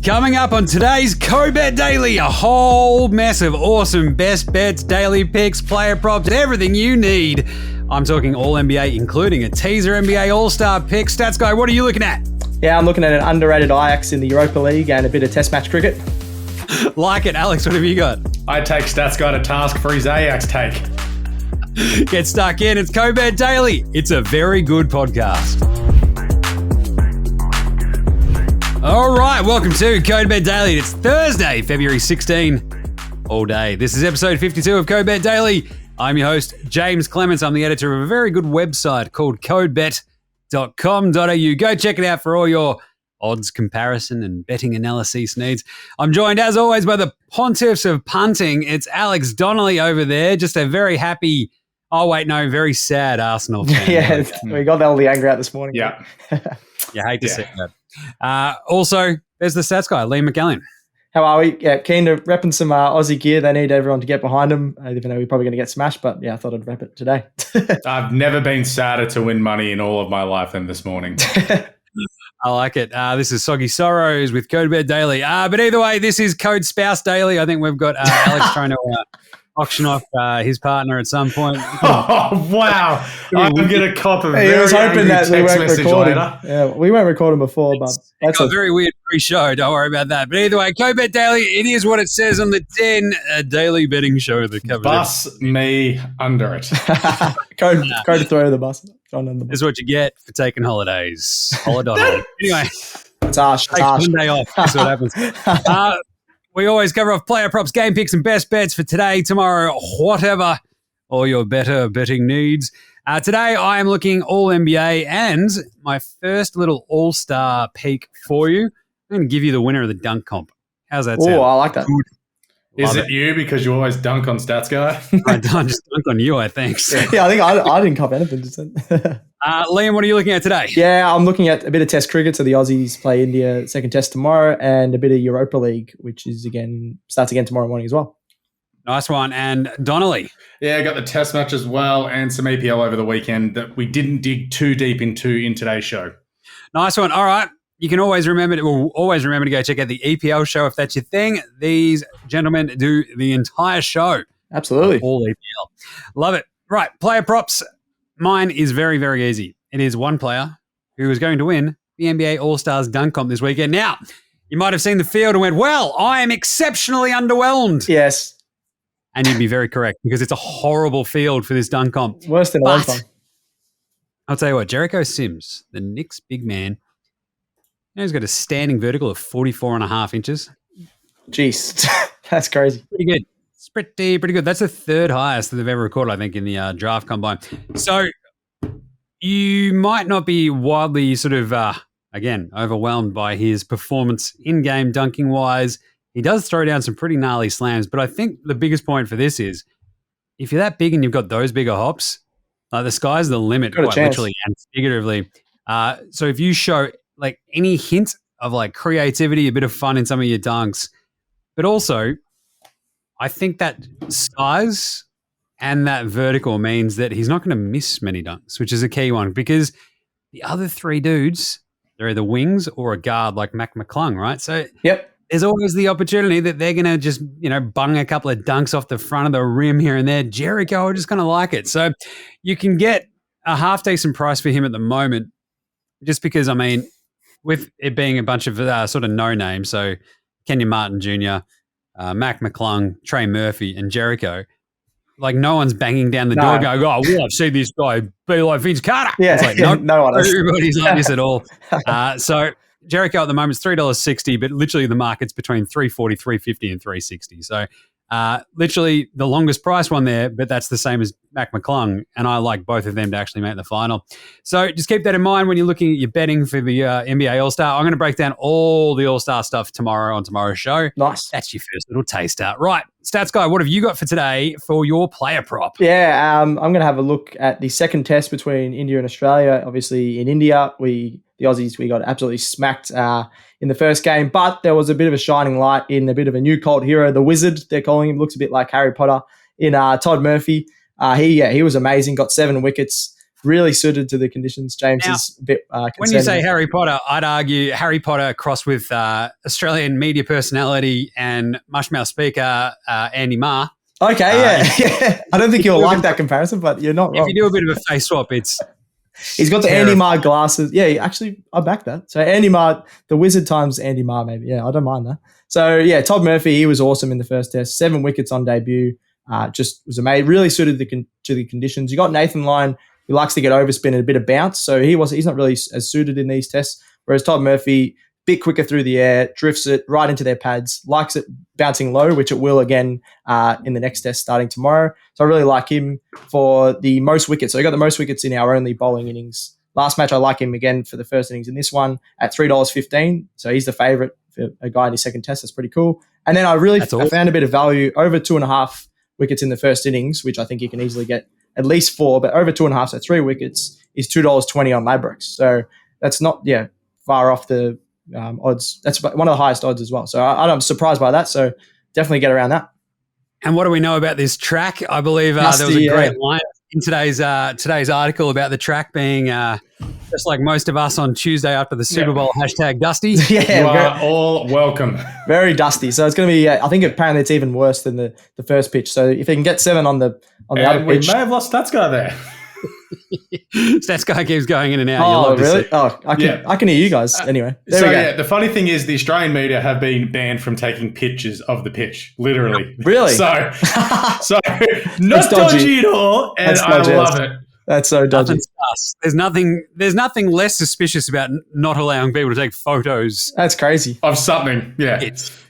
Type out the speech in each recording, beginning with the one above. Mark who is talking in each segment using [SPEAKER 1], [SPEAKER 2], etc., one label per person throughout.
[SPEAKER 1] Coming up on today's Co-Bet Daily, a whole mess of awesome best bets, daily picks, player props, and everything you need. I'm talking all NBA, including a teaser NBA All-Star pick. Stats guy, what are you looking at?
[SPEAKER 2] Yeah, I'm looking at an underrated Ajax in the Europa League and a bit of test match cricket.
[SPEAKER 1] Like it. Alex, what have you got?
[SPEAKER 3] I take Stats guy to task for his Ajax take.
[SPEAKER 1] Get stuck in. It's Co-Bet Daily. It's a very good podcast. All right, welcome to Co-Bet Daily. It's Thursday, February 16, all day. This is episode 52 of Co-Bet Daily. I'm your host, Jaymz Clements. I'm the editor of a very good website called codebet.com.au. Go check it out for all your odds comparison and betting analysis needs. I'm joined, as always, by the pontiffs of punting. It's Alex Donnelly over there, just a very happy, very sad Arsenal fan.
[SPEAKER 2] Yeah, we got all the anger out this morning.
[SPEAKER 3] Yeah.
[SPEAKER 1] You hate to see that. Also, there's the stats guy, McAllion.
[SPEAKER 2] How are we? Yeah, keen to repping some Aussie gear. They need everyone to get behind them, even though we're probably going to get smashed. But yeah, I thought I'd rep it today.
[SPEAKER 3] I've never been sadder to win money in all of my life than this morning.
[SPEAKER 1] I like it. This is Soggy Sorrows with CodeBet Daily. But either way, this is Code Spouse Daily. I think we've got Alex trying to auction off his partner at some point.
[SPEAKER 3] Oh, wow. I'm going to cop a very
[SPEAKER 2] I was hoping that we weren't recording.
[SPEAKER 3] Later.
[SPEAKER 2] Yeah, we weren't recording before, but
[SPEAKER 1] that's a very weird pre-show. Don't worry about that. But either way, CodeBet Daily, it is what it says on the tin, a daily betting show that covers
[SPEAKER 3] Bus me under it.
[SPEAKER 2] Go to throw the bus.
[SPEAKER 1] This is what you get for taking holidays. Holiday. Anyway,
[SPEAKER 2] it's harsh.
[SPEAKER 1] Take one day off. That's what happens. We always cover off player props, game picks, and best bets for today, tomorrow, whatever, all your better betting needs. Today, I am looking all NBA, and my first little all-star peek for you. I'm going to give you the winner of the dunk comp. How's that sound?
[SPEAKER 2] Oh, I like that.
[SPEAKER 3] Is it you because you always dunk on Stats guy?
[SPEAKER 1] I don't just dunk on you, I think. So.
[SPEAKER 2] Yeah, I think I didn't cop anything.
[SPEAKER 1] Liam, what are you looking at today?
[SPEAKER 2] Yeah, I'm looking at a bit of Test cricket. So the Aussies play India second Test tomorrow, and a bit of Europa League, which is starts again tomorrow morning as well.
[SPEAKER 1] Nice one. And Donnelly.
[SPEAKER 3] Yeah, I got the Test match as well, and some EPL over the weekend that we didn't dig too deep into in today's show.
[SPEAKER 1] Nice one. All right. You can always remember to go check out the EPL show if that's your thing. These gentlemen do the entire show.
[SPEAKER 2] Absolutely.
[SPEAKER 1] All EPL. Love it. Right. Player props. Mine is very, very easy. It is one player who is going to win the NBA All-Stars dunk comp this weekend. Now, you might have seen the field and went, well, I am exceptionally underwhelmed.
[SPEAKER 2] Yes.
[SPEAKER 1] And you'd be very correct because it's a horrible field for this dunk comp.
[SPEAKER 2] Worse than a long time.
[SPEAKER 1] I'll tell you what, Jericho Sims, the Knicks big man, he's got a standing vertical of 44.5 inches.
[SPEAKER 2] Jeez, that's crazy.
[SPEAKER 1] Pretty good. It's pretty good. That's the third highest that they've ever recorded, I think, in the draft combine. So you might not be wildly sort of, again, overwhelmed by his performance in-game dunking-wise. He does throw down some pretty gnarly slams, but I think the biggest point for this is if you're that big and you've got those bigger hops, the sky's the limit, quite literally and figuratively. So if you show like any hint of like creativity, a bit of fun in some of your dunks, but also I think that size and that vertical means that he's not going to miss many dunks, which is a key one because the other three dudes, they're either wings or a guard like McAllion, right? So there's always the opportunity that they're going to just, bung a couple of dunks off the front of the rim here and there. Jericho are just going to like it. So you can get a half decent price for him at the moment just because, with it being a bunch of sort of no names, so Kenyon Martin Jr., McAllion, Trey Murphy, and Jericho, like no one's banging down the door going, oh, well, I've seen this guy be like Vince Carter.
[SPEAKER 2] Yeah,
[SPEAKER 1] it's like,
[SPEAKER 2] no one else.
[SPEAKER 1] Everybody's like this at all. So Jericho at the moment is $3.60, but literally the market's between $3.40, $3.50, and $3.60. So literally the longest price one there, but that's the same as McAllion, and I like both of them to actually make the final. So just keep that in mind when you're looking at your betting for the NBA All-Star. I'm going to break down all the All-Star stuff tomorrow on tomorrow's show.
[SPEAKER 2] Nice.
[SPEAKER 1] That's your first little taster. Right, Stats Guy, what have you got for today for your player prop?
[SPEAKER 2] Yeah, I'm going to have a look at the second test between India and Australia. Obviously, in India, the Aussies, we got absolutely smacked in the first game, but there was a bit of a shining light in a bit of a new cult hero, the Wizard, they're calling him. Looks a bit like Harry Potter in Todd Murphy. He was amazing, got 7 wickets, really suited to the conditions. James
[SPEAKER 1] Now,
[SPEAKER 2] is a bit
[SPEAKER 1] when
[SPEAKER 2] concerned.
[SPEAKER 1] you say Harry Potter, I'd argue Harry Potter crossed with Australian media personality and mushmouth speaker Andy Marr.
[SPEAKER 2] Okay, yeah. I don't think you'll like that comparison, but you're not wrong.
[SPEAKER 1] If you do a bit of a face swap, it's
[SPEAKER 2] he's got the Andy Marr glasses. Yeah, actually, I back that. So Andy Marr, the Wizard times Andy Marr, maybe. Yeah, I don't mind that. So yeah, Todd Murphy, he was awesome in the first test. 7 wickets on debut. Just was amazing. Really suited to the conditions. You got Nathan Lyon, who likes to get overspin and a bit of bounce. So he's not really as suited in these tests. Whereas Todd Murphy, bit quicker through the air, drifts it right into their pads, likes it bouncing low, which it will again in the next test starting tomorrow. So I really like him for the most wickets. So he got the most wickets in our only bowling innings. Last match, I like him again for the first innings in this one at $3.15. So he's the favourite for a guy in his second test. That's pretty cool. And then I found a bit of value over 2.5 wickets in the first innings, which I think you can easily get at least 4, but over 2.5, so 3 wickets is $2.20 on Ladbrokes. So that's not far off the odds. That's one of the highest odds as well. So I'm surprised by that. So definitely get around that.
[SPEAKER 1] And what do we know about this track? I believe there was a great line in today's article about the track being just like most of us on Tuesday after the Super Bowl, #Dusty.
[SPEAKER 3] Yeah, you are all welcome.
[SPEAKER 2] Very dusty. So it's going to be, I think apparently it's even worse than the first pitch. So if they can get 7 on the other pitch.
[SPEAKER 3] We may have lost Stats Guy there.
[SPEAKER 1] Stats Guy keeps going in and out.
[SPEAKER 2] Oh, really? Oh, I can hear you guys. Anyway, there we go.
[SPEAKER 3] The funny thing is the Australian media have been banned from taking pictures of the pitch, literally.
[SPEAKER 2] Really?
[SPEAKER 3] So not dodgy at all, and I love it.
[SPEAKER 2] That's so dodgy.
[SPEAKER 1] There's nothing less suspicious about not allowing people to take photos.
[SPEAKER 2] That's crazy.
[SPEAKER 3] Of something,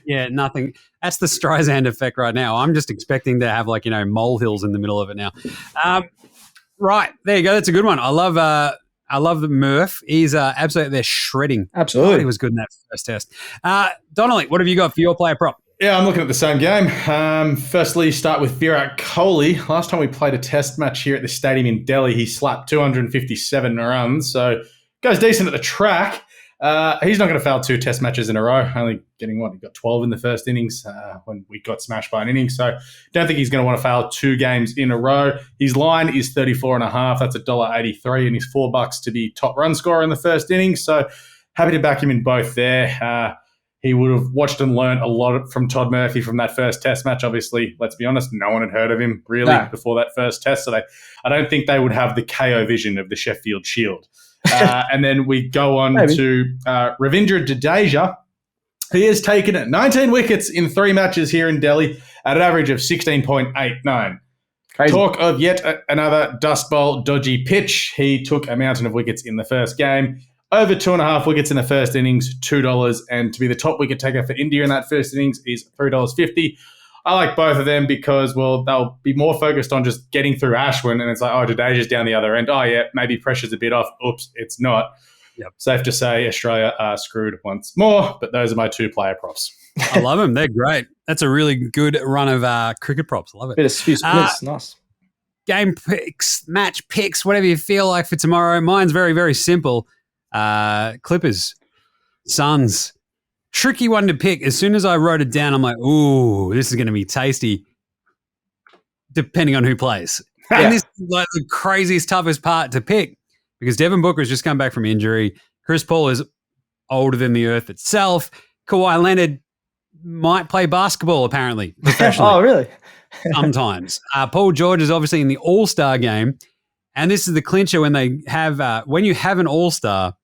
[SPEAKER 1] nothing. That's the Streisand effect right now. I'm just expecting to have molehills in the middle of it now. Right, there you go. That's a good one. I love the Murph. He's absolutely there shredding.
[SPEAKER 2] Absolutely.
[SPEAKER 1] God, he was good in that first test. Donnelly, what have you got for your player prop?
[SPEAKER 3] Yeah, I'm looking at the same game. Firstly, start with Virat Kohli. Last time we played a test match here at the stadium in Delhi, he slapped 257 runs, so goes decent at the track. He's not going to fail 2 test matches in a row, only getting he got 12 in the first innings when we got smashed by an inning. So don't think he's going to want to fail 2 games in a row. His line is 34.5. That's $1.83, and he's $4 to be top run scorer in the first innings. So happy to back him in both there. He would have watched and learned a lot from Todd Murphy from that first test match. Obviously, let's be honest, no one had heard of him really before that first test. So I don't think they would have the KO vision of the Sheffield Shield. And then we go on to Ravindra Jadeja. He has taken 19 wickets in 3 matches here in Delhi at an average of 16.89. Crazy. Talk of yet another Dust Bowl dodgy pitch. He took a mountain of wickets in the first game. Over 2.5 wickets in the first innings, $2. And to be the top wicket taker for India in that first innings is $3.50. I like both of them because, they'll be more focused on just getting through Ashwin, and it's like, Jadeja's down the other end. Oh, yeah, maybe pressure's a bit off. Oops, it's not. Yep. Safe to say Australia are screwed once more, but those are my 2 player props.
[SPEAKER 1] I love them. They're great. That's a really good run of cricket props. I love it.
[SPEAKER 2] Bit of few splits. Nice.
[SPEAKER 1] Game picks, match picks, whatever you feel like for tomorrow. Mine's very, very simple. Clippers, Suns. Tricky one to pick. As soon as I wrote it down, I'm like, ooh, this is going to be tasty, depending on who plays. Yeah. And this is the craziest, toughest part to pick because Devin Booker's just come back from injury. Chris Paul is older than the earth itself. Kawhi Leonard might play basketball, apparently, professionally.
[SPEAKER 2] Oh, really?
[SPEAKER 1] Sometimes. Paul George is obviously in the All-Star game. And this is the clincher when they have when you have an All-Star,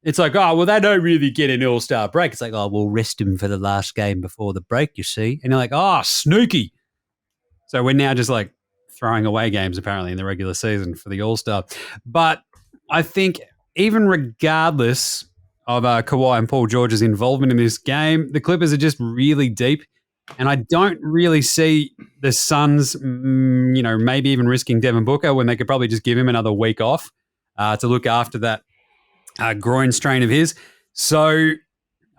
[SPEAKER 1] it's like, they don't really get an All-Star break. It's like, we'll rest him for the last game before the break, you see. And you're like, snooky. So we're now just throwing away games apparently in the regular season for the All-Star. But I think even regardless of Kawhi and Paul George's involvement in this game, the Clippers are just really deep. And I don't really see the Suns, maybe even risking Devin Booker when they could probably just give him another week off to look after that groin strain of his. So,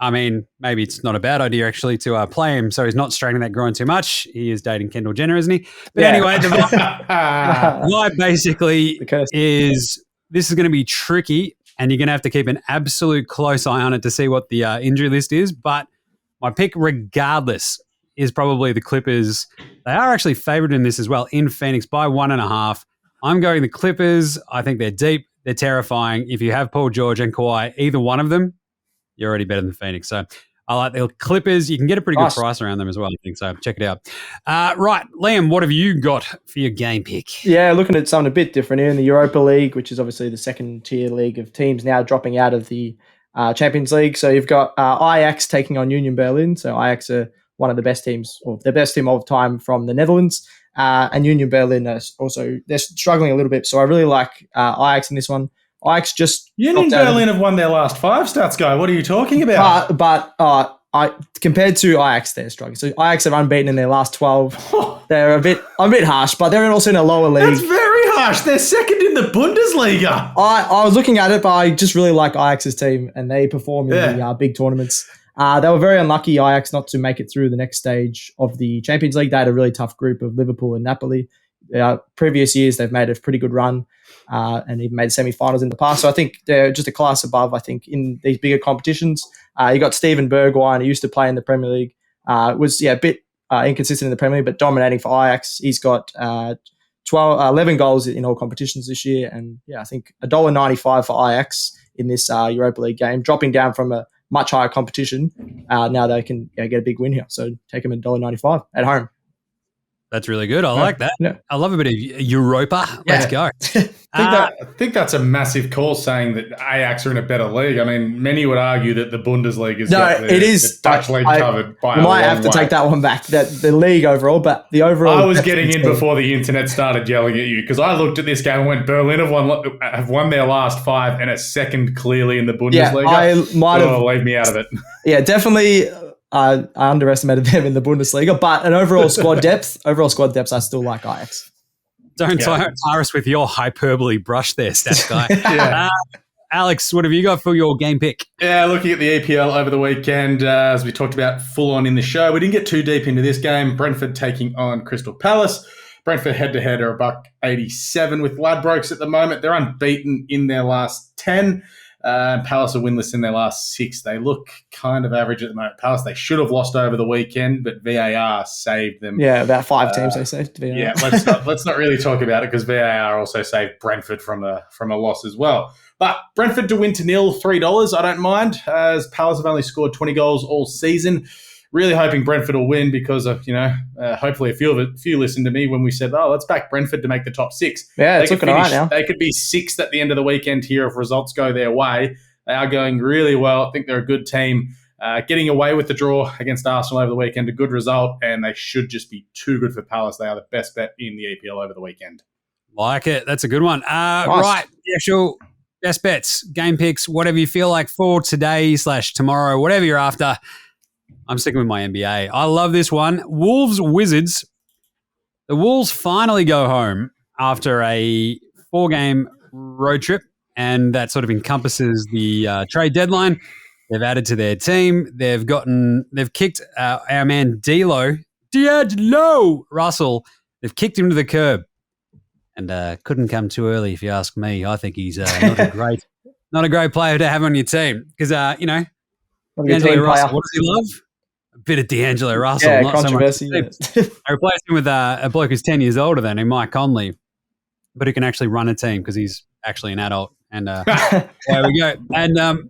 [SPEAKER 1] maybe it's not a bad idea actually to play him so he's not straining that groin too much. He is dating Kendall Jenner, isn't he? But anyway, the vibe basically is this is going to be tricky and you're going to have to keep an absolute close eye on it to see what the injury list is. But my pick regardless is probably the Clippers. They are actually favourite in this as well in Phoenix by 1.5. I'm going the Clippers. I think they're deep. They're terrifying. If you have Paul George and Kawhi, either one of them, you're already better than Phoenix. So I like the Clippers. You can get a pretty good price around them as well, I think. So check it out. Right, Liam, what have you got for your game pick?
[SPEAKER 2] Yeah, looking at something a bit different here in the Europa League, which is obviously the second tier league of teams now dropping out of the Champions League. So you've got Ajax taking on Union Berlin. So Ajax are one of the best teams, or the best team of time from the Netherlands. And Union Berlin are also, they're struggling a little bit. So I really like Ajax in this one. Ajax just
[SPEAKER 3] Union Berlin have won their last 5 stats, guy. What are you talking about?
[SPEAKER 2] But compared to Ajax, they're struggling. So Ajax have unbeaten in their last 12. They're a bit harsh, but they're also in a lower league.
[SPEAKER 3] That's very harsh. They're second in the Bundesliga.
[SPEAKER 2] I was looking at it, but I just really like Ajax's team, and they perform in the big tournaments. They were very unlucky, Ajax, not to make it through the next stage of the Champions League. They had a really tough group of Liverpool and Napoli. Previous years, they've made a pretty good run and even made semi-finals in the past. So I think they're just a class above, I think, in these bigger competitions. You got Steven Bergwijn, who used to play in the Premier League, was a bit inconsistent in the Premier League, but dominating for Ajax. He's got 11 goals in all competitions this year. And I think $1.95 for Ajax in this Europa League game, dropping down from a much higher competition. Now they can get a big win here. So take them at $1.95 at home.
[SPEAKER 1] That's really good. I like that. Yeah. I love a bit of Europa. Let's go.
[SPEAKER 3] I think that's a massive call, saying that Ajax are in a better league. I mean, many would argue that the Bundesliga is the Dutch league covered by a long way.
[SPEAKER 2] You might have to take that one back, that the league overall, but the overall...
[SPEAKER 3] I was getting in before the internet started yelling at you, because I looked at this game and went, Berlin have won their last 5 and are second clearly in the Bundesliga.
[SPEAKER 2] Yeah, I might have...
[SPEAKER 3] leave me out of it.
[SPEAKER 2] Yeah, definitely... I underestimated them in the Bundesliga, but an overall squad depth, I still like Ajax.
[SPEAKER 1] Don't tire us with your hyperbole brush there, stats guy. Alex, what have you got for your game pick?
[SPEAKER 3] Yeah, looking at the EPL over the weekend, as we talked about full on in the show, we didn't get too deep into this game. Brentford taking on Crystal Palace. Brentford head-to-head are $1.87 with Ladbrokes at the moment. They're unbeaten in their last 10. Palace are winless in their last 6. They look kind of average at the moment. Palace, they should have lost over the weekend, but VAR saved them.
[SPEAKER 2] Yeah, about 5 teams they saved VAR.
[SPEAKER 3] Yeah, let's not really talk about it, because VAR also saved Brentford from a loss as well. But Brentford to win to nil, $3. I don't mind, as Palace have only scored 20 goals all season. Really hoping Brentford will win, because of, hopefully a few listened to me when we said, let's back Brentford to make the top 6.
[SPEAKER 2] Yeah, it's looking all right now.
[SPEAKER 3] They could be 6th at the end of the weekend here if results go their way. They are going really well. I think they're a good team. Getting away with the draw against Arsenal over the weekend, a good result, and they should just be too good for Palace. They are the best bet in the EPL over the weekend.
[SPEAKER 1] Like it. That's a good one. Nice. Right. Yeah, sure. Best bets, game picks, whatever you feel like for today/tomorrow, whatever you're after. I'm sticking with my NBA. I love this one. Wolves Wizards. The Wolves finally go home after a 4-game road trip, and that sort of encompasses the trade deadline. They've added to their team. They've kicked our man D'Angelo Russell. They've kicked him to the curb, and couldn't come too early, if you ask me. I think he's not a great player to have on your team, because D'Angelo Russell. What does he love? A bit of D'Angelo Russell.
[SPEAKER 2] Yeah,
[SPEAKER 1] not
[SPEAKER 2] controversy.
[SPEAKER 1] So much. I replaced him with a bloke who's 10 years older than him, Mike Conley, but who can actually run a team because he's actually an adult. And there we go. And,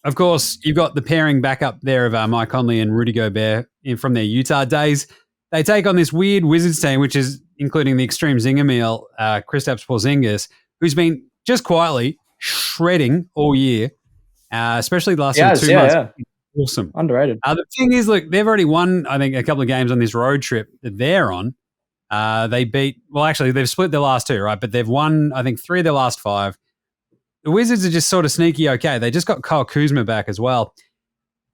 [SPEAKER 1] of course, you've got the pairing back up there of Mike Conley and Rudy Gobert from their Utah days. They take on this weird Wizards team, which is including the extreme zinger meal, Kristaps Porzingis, who's been just quietly shredding all year, especially the last 2 months.
[SPEAKER 2] Yeah.
[SPEAKER 1] Awesome.
[SPEAKER 2] Underrated.
[SPEAKER 1] The thing is, look, they've already won, I think, a couple of games on this road trip that they're on. They've split their last 2, right? But they've won, I think, 3 of their last 5. The Wizards are just sort of sneaky okay. They just got Kyle Kuzma back as well.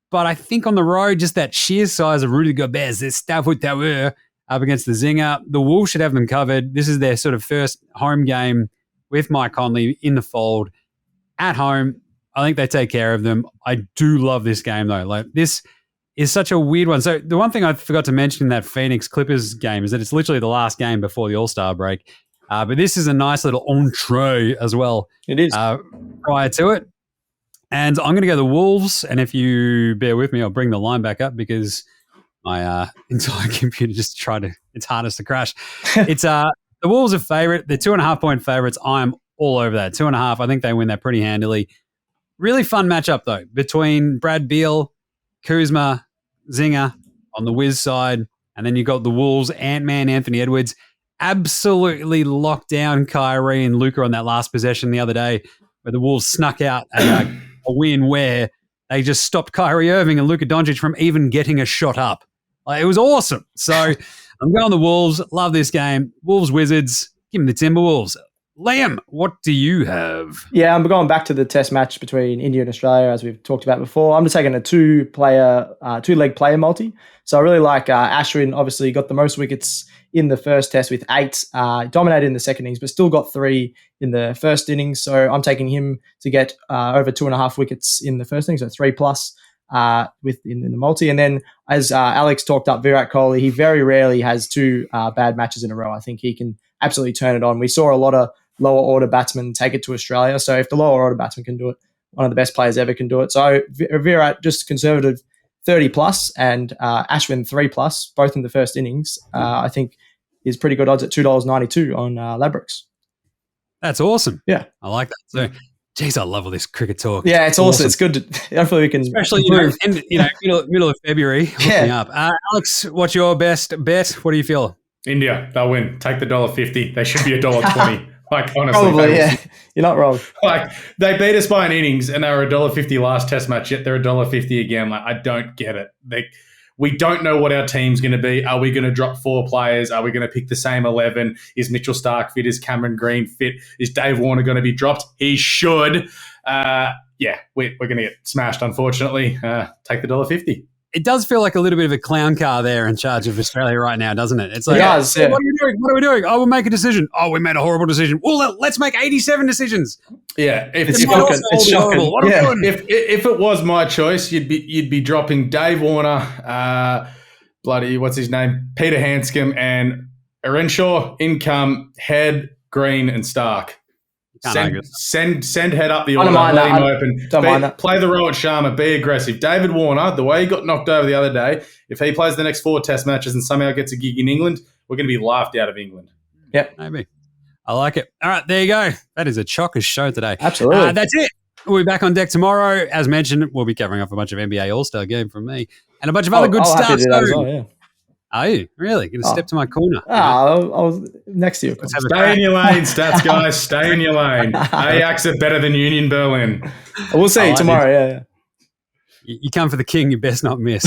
[SPEAKER 1] But I think on the road, just that sheer size of Rudy Gobert, their Stafford Tower up against the Zinger, the Wolves should have them covered. This is their sort of first home game with Mike Conley in the fold at home. I think they take care of them. I do love this game, though. Like, this is such a weird one. So the one thing I forgot to mention in that Phoenix Clippers game is that it's literally the last game before the All-Star break. But this is a nice little entree as well.
[SPEAKER 2] It is.
[SPEAKER 1] Prior to it. And I'm going to go the Wolves. And if you bear with me, I'll bring the line back up because my entire computer just it's hardest to crash. It's the The Wolves are favourite. They're 2.5-point favourites. I'm all over that. 2.5. I think they win that pretty handily. Really fun matchup, though, between Brad Beal, Kuzma, Zinger on the Wiz side, and then you got the Wolves, Ant-Man, Anthony Edwards. Absolutely locked down Kyrie and Luka on that last possession the other day where the Wolves snuck out a win where they just stopped Kyrie Irving and Luka Doncic from even getting a shot up. Like, it was awesome. So I'm going the Wolves. Love this game. Wolves, Wizards. Give me the Timberwolves. Liam, what do you have?
[SPEAKER 2] Yeah, I'm going back to the test match between India and Australia, as we've talked about before. I'm just taking a two-leg player multi. So I really like Ashwin. Obviously, got the most wickets in the first test with 8. Dominated in the second innings, but still got 3 in the first innings. So I'm taking him to get over 2.5 wickets in the first innings, so 3+ in the multi. And then, as Alex talked up, Virat Kohli, he very rarely has 2 bad matches in a row. I think he can absolutely turn it on. We saw a lot of lower order batsmen take it to Australia. So if the lower order batsman can do it, one of the best players ever can do it. So Virat, just conservative 30+ and Ashwin 3+, both in the first innings, I think is pretty good odds at $2.92 on Ladbrokes.
[SPEAKER 1] That's awesome.
[SPEAKER 2] Yeah.
[SPEAKER 1] I like that. So, geez, I love all this cricket talk.
[SPEAKER 2] Yeah, it's awesome. It's good. Hopefully we can.
[SPEAKER 1] Especially, middle of February. Hook me up. Alex, what's your best bet? What do you feel?
[SPEAKER 3] India, they'll win. Take the $1.50. They should be $1.20. Like, honestly.
[SPEAKER 2] Probably, yeah. You're not wrong.
[SPEAKER 3] Like, they beat us by an innings and they were $1.50 last test match, yet they're $1.50 again. Like, I don't get it. We don't know what our team's going to be. Are we going to drop 4 players? Are we going to pick the same 11? Is Mitchell Starc fit? Is Cameron Green fit? Is Dave Warner going to be dropped? He should. We're going to get smashed, unfortunately. Take the $1.50.
[SPEAKER 1] It does feel like a little bit of a clown car there in charge of Australia right now, doesn't it? It's like,
[SPEAKER 2] it does, yeah.
[SPEAKER 1] What are we doing? What are we doing? Oh, we'll make a decision. Oh, we made a horrible decision. Well, let's make 87 decisions.
[SPEAKER 3] Yeah,
[SPEAKER 2] it's shocking. It's shocking.
[SPEAKER 1] What are we doing?
[SPEAKER 3] If it was my choice, you'd be dropping Dave Warner, what's his name, Peter Hanscom, and Earnshaw, Income, Head, Green, and Stark. Send Head up the order. Let him open. Play the Rohit Sharma. Be aggressive. David Warner, the way he got knocked over the other day, if he plays the next 4 test matches and somehow gets a gig in England, we're going to be laughed out of England.
[SPEAKER 2] Yeah,
[SPEAKER 1] maybe. I like it. All right, there you go. That is a chockers show today.
[SPEAKER 2] Absolutely.
[SPEAKER 1] That's it. We'll be back on deck tomorrow. As mentioned, we'll be covering off a bunch of NBA All-Star game from me and a bunch of other good stuff.
[SPEAKER 2] Happy to do that as well, yeah.
[SPEAKER 1] Are you? Really? Going to step to my corner?
[SPEAKER 2] I was next to you.
[SPEAKER 3] Stay in your lane, stats guys. Stay in your lane. Ajax are better than Union Berlin.
[SPEAKER 2] We'll see tomorrow, yeah.
[SPEAKER 1] You come for the king, you best not miss.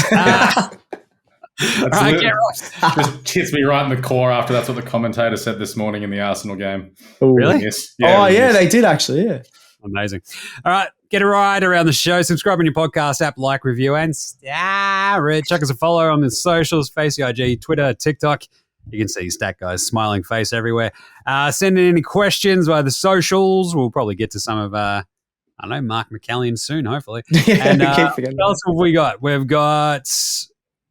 [SPEAKER 3] Just hits me right in the core after that's what the commentator said this morning in the Arsenal game.
[SPEAKER 2] Ooh.
[SPEAKER 1] Really?
[SPEAKER 3] Yes.
[SPEAKER 2] Yeah, they did actually, yeah.
[SPEAKER 1] Amazing. All right, get a ride around the show. Subscribe on your podcast app, like, review, and star it. Chuck us a follow on the socials, Facey IG, Twitter, TikTok. You can see Stat Guy's smiling face everywhere. Send in any questions via the socials. We'll probably get to some of, Mark McAllion soon, hopefully. And what else have we got? We've got,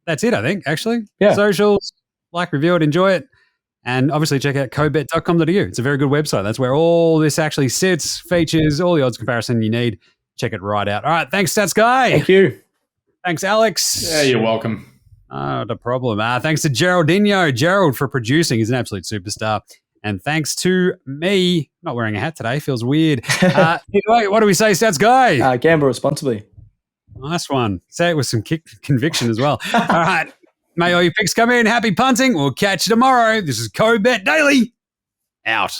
[SPEAKER 1] that's it, I think, actually.
[SPEAKER 2] Yeah.
[SPEAKER 1] Socials, like, review it, enjoy it. And obviously check out cobet.com.au. It's a very good website. That's where all this actually sits, features, all the odds comparison you need. Check it right out. All right. Thanks, Stats Guy.
[SPEAKER 2] Thank you.
[SPEAKER 1] Thanks, Alex.
[SPEAKER 3] Yeah, you're welcome.
[SPEAKER 1] No problem. Thanks to Gerald for producing. He's an absolute superstar. And thanks to me, not wearing a hat today, feels weird. What do we say, Stats Guy?
[SPEAKER 2] Gamble responsibly.
[SPEAKER 1] Nice one. Say it with some conviction as well. All right. May all your picks come in. Happy punting. We'll catch you tomorrow. This is Cobet Daily. Out.